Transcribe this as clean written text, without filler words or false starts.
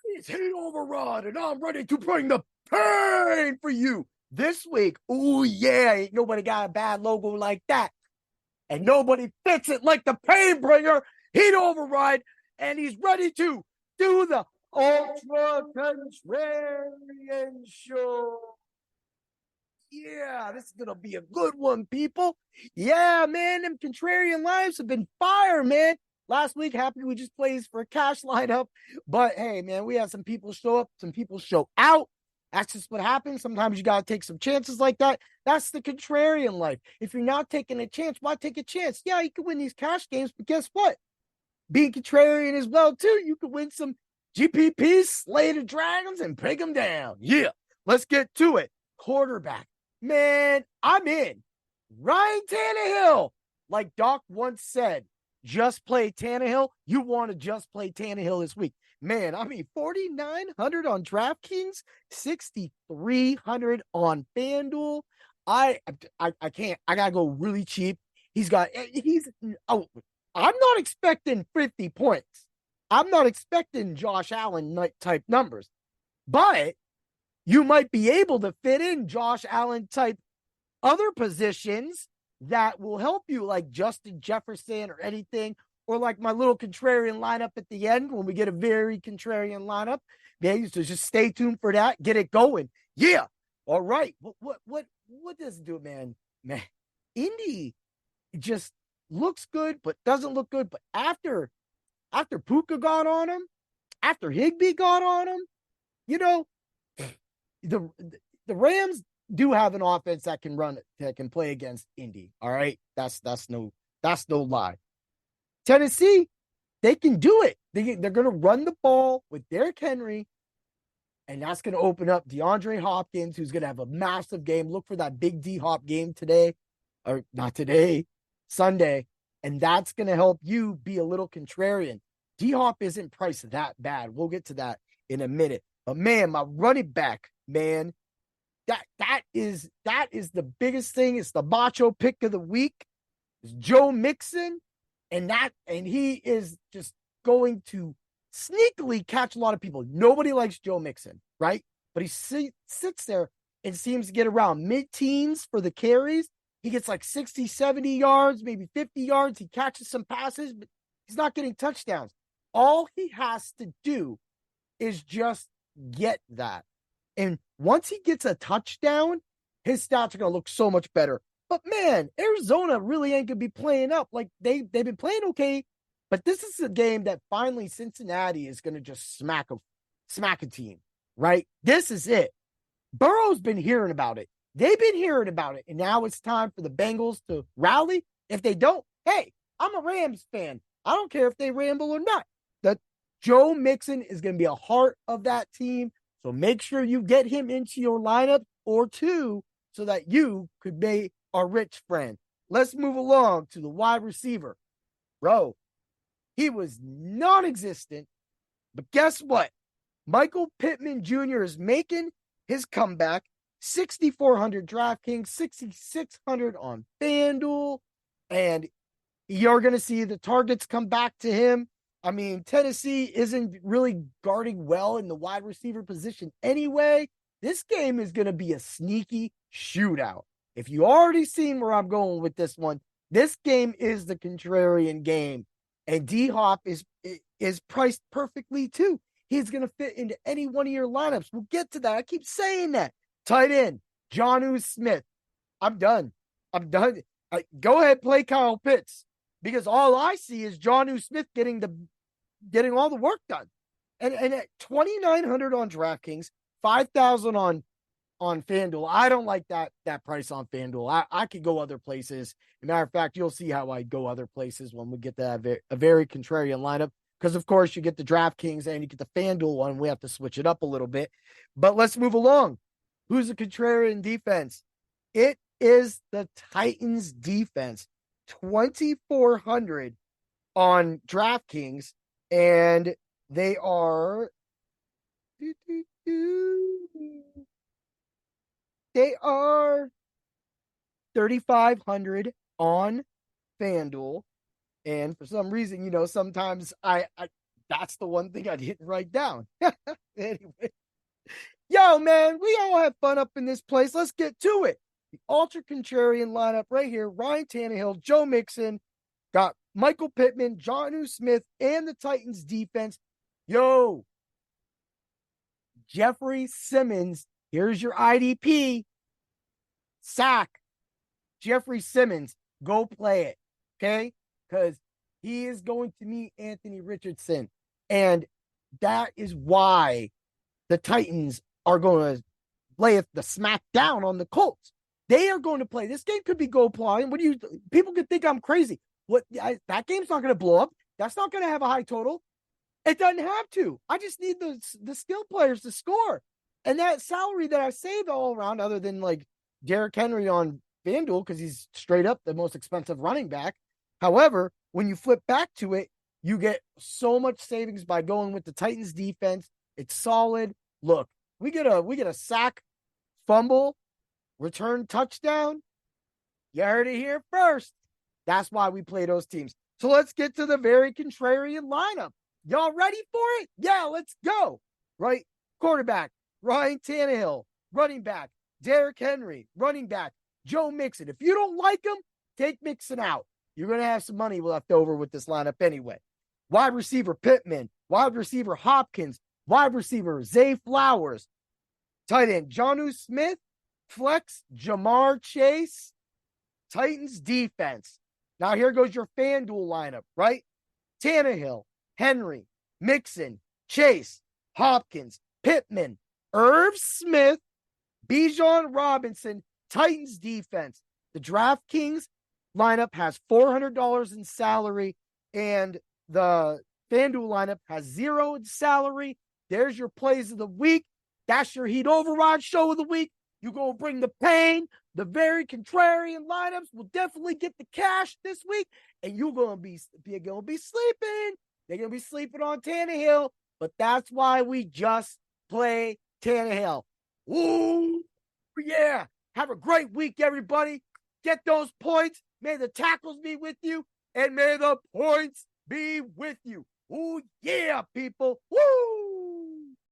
It's Hate Overrun, and I'm ready to bring the pain for you this week. Oh yeah, ain't nobody got a bad logo like that, and nobody fits it like the Pain Bringer. Heat Override, and he's ready to do the Ultra Contrarian Show. Yeah, this is gonna be a good one, people. Yeah, man, them contrarian lives have been fire, man. Last week, happy we just plays for a cash lineup. But hey, man, we had some people show up, some people show out. That's just what happens. Sometimes you gotta take some chances like that. That's the contrarian life. If you're not taking a chance, why take a chance? Yeah, you can win these cash games, but guess what? Being contrarian as well, too. You can win some GPPs, slay the dragons, and break them down. Yeah, let's get to it. Quarterback. Man, I'm in. Ryan Tannehill. Like Doc once said, just play Tannehill. You want to just play Tannehill this week. Man, I mean, 4,900 on DraftKings, 6,300 on FanDuel. I can't. I gotta go really cheap. Oh, I'm not expecting 50 points. I'm not expecting Josh Allen type numbers, but you might be able to fit in Josh Allen type other positions that will help you, like Justin Jefferson or anything, or like my little contrarian lineup at the end when we get a very contrarian lineup. Yeah, so just stay tuned for that. Get it going. Yeah. All right. What does it do, man? Man, Indy just looks good, but doesn't look good. But after Puka got on him, after Higbee got on him, you know, the Rams do have an offense that can run, that can play against Indy. All right, that's no lie. Tennessee, they can do it. They're going to run the ball with Derrick Henry, and that's going to open up DeAndre Hopkins, who's going to have a massive game. Look for that big D Hop game today, or not today, Sunday, and that's going to help you be a little contrarian. D Hop isn't priced that bad. We'll get to that in a minute. But man, my running back, man, that is the biggest thing. It's the macho pick of the week. It's Joe Mixon, and he is just going to sneakily catch a lot of people. Nobody likes Joe Mixon, right? But he sits there and seems to get around mid-teens for the carries. He gets like 60, 70 yards, maybe 50 yards. He catches some passes, but he's not getting touchdowns. All he has to do is just get that. And once he gets a touchdown, his stats are going to look so much better. But man, Arizona really ain't going to be playing up. Like they've been playing okay, but this is a game that finally Cincinnati is going to just smack a team, right? This is it. Burrow's been hearing about it. They've been hearing about it. And now it's time for the Bengals to rally. If they don't, hey, I'm a Rams fan. I don't care if they ramble or not. That Joe Mixon is going to be a heart of that team. So make sure you get him into your lineup or two so that you could be our rich friend. Let's move along to the wide receiver. Bro, he was non-existent, but guess what? Michael Pittman Jr. is making his comeback. 6,400 DraftKings, 6,600 on FanDuel, and you're going to see the targets come back to him. I mean, Tennessee isn't really guarding well in the wide receiver position anyway. This game is going to be a sneaky shootout. If you already seen where I'm going with this one, this game is the contrarian game. And D-Hop is priced perfectly too. He's going to fit into any one of your lineups. We'll get to that. I keep saying that. Tight end, Jonnu Smith. I'm done. Go ahead, play Kyle Pitts. Because all I see is Jonnu Smith getting all the work done. And at 2,900 on DraftKings, 5,000 on FanDuel. I don't like that price on FanDuel. I could go other places. As a matter of fact, you'll see how I go other places when we get to a very contrarian lineup. Because, of course, you get the DraftKings and you get the FanDuel one. We have to switch it up a little bit. But let's move along. Who's the contrarian defense? It is the Titans defense. 2,400 on DraftKings, and they are 3,500 on FanDuel. And for some reason, sometimes I That's the one thing I didn't write down. Anyway, yo, man, we all have fun up in this place. Let's get to it. The Ultra Contrarian lineup right here. Ryan Tannehill, Joe Mixon, got Michael Pittman, Jonnu Smith, and the Titans defense. Yo, Jeffrey Simmons, here's your IDP. Sack Jeffrey Simmons. Go play it, okay? Because he is going to meet Anthony Richardson. And that is why the Titans are going to lay the smack down on the Colts. They are going to play. This game could be go flying. What do you? People could think I'm crazy. That game's not going to blow up. That's not going to have a high total. It doesn't have to. I just need the skill players to score. And that salary that I saved all around, other than like Derrick Henry on FanDuel, because he's straight up the most expensive running back. However, when you flip back to it, you get so much savings by going with the Titans defense. It's solid. Look, we get a sack, fumble, return touchdown. You heard it here first. That's why we play those teams. So let's get to the very contrarian lineup. Y'all ready for it? Yeah, let's go. Right? Quarterback, Ryan Tannehill. Running back, Derrick Henry. Running back, Joe Mixon. If you don't like him, take Mixon out. You're going to have some money left over with this lineup anyway. Wide receiver, Pittman. Wide receiver, Hopkins. Wide receiver, Zay Flowers. Tight end, Jonnu Smith. Flex, Jamar Chase. Titans defense. Now here goes your FanDuel lineup, right? Tannehill, Henry, Mixon, Chase, Hopkins, Pittman, Irv Smith, Bijan Robinson, Titans defense. The DraftKings lineup has $400 in salary, and the FanDuel lineup has $0 in salary. There's your plays of the week. That's your Heat Override show of the week. You go bring the pain. The very contrarian lineups will definitely get the cash this week, and you're gonna be sleeping. They're gonna be sleeping on Tannehill, but that's why we just play Tannehill. Ooh, yeah! Have a great week, everybody. Get those points. May the tackles be with you, and may the points be with you. Ooh, yeah, people. Woo!